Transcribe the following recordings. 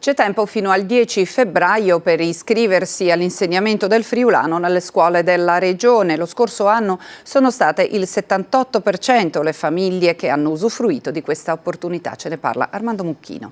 C'è tempo fino al 10 febbraio per iscriversi all'insegnamento del friulano nelle scuole della regione. Lo scorso anno sono state il 78% le famiglie che hanno usufruito di questa opportunità. Ce ne parla Armando Mucchino.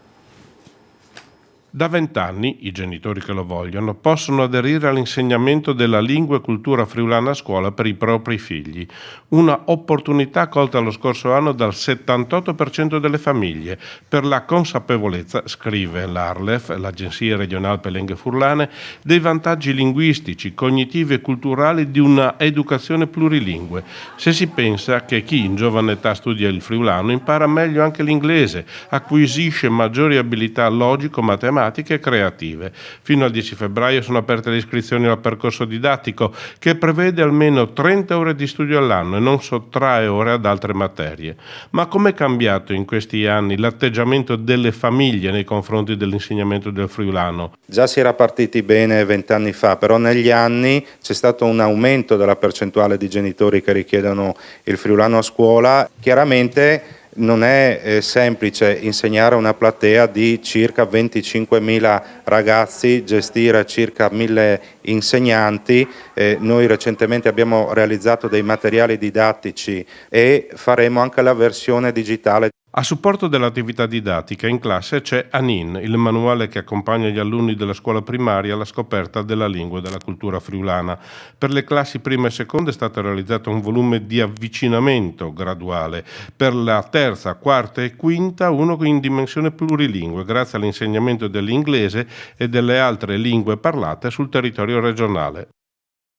Da 20 anni, i genitori che lo vogliono possono aderire all'insegnamento della lingua e cultura friulana a scuola per i propri figli. Una opportunità colta lo scorso anno dal 78% delle famiglie, per la consapevolezza, scrive l'Arlef, l'Agenzia Regionale per le Lingue Furlane, dei vantaggi linguistici, cognitivi e culturali di una educazione plurilingue. Se si pensa che chi in giovane età studia il friulano impara meglio anche l'inglese, acquisisce maggiori abilità logico-matematiche e creative. Fino al 10 febbraio sono aperte le iscrizioni al percorso didattico che prevede almeno 30 ore di studio all'anno e non sottrae ore ad altre materie. Ma com'è cambiato in questi anni l'atteggiamento delle famiglie nei confronti dell'insegnamento del friulano? Già si era partiti bene 20 anni fa, però negli anni c'è stato un aumento della percentuale di genitori che richiedono il friulano a scuola. Chiaramente non è semplice insegnare a una platea di circa 25.000 ragazzi, gestire circa 1.000 insegnanti. Noi recentemente abbiamo realizzato dei materiali didattici e faremo anche la versione digitale. A supporto dell'attività didattica in classe c'è ANIN, il manuale che accompagna gli alunni della scuola primaria alla scoperta della lingua e della cultura friulana. Per le classi prima e seconda è stato realizzato un volume di avvicinamento graduale. Per la terza, quarta e quinta uno in dimensione plurilingue, grazie all'insegnamento dell'inglese e delle altre lingue parlate sul territorio regionale.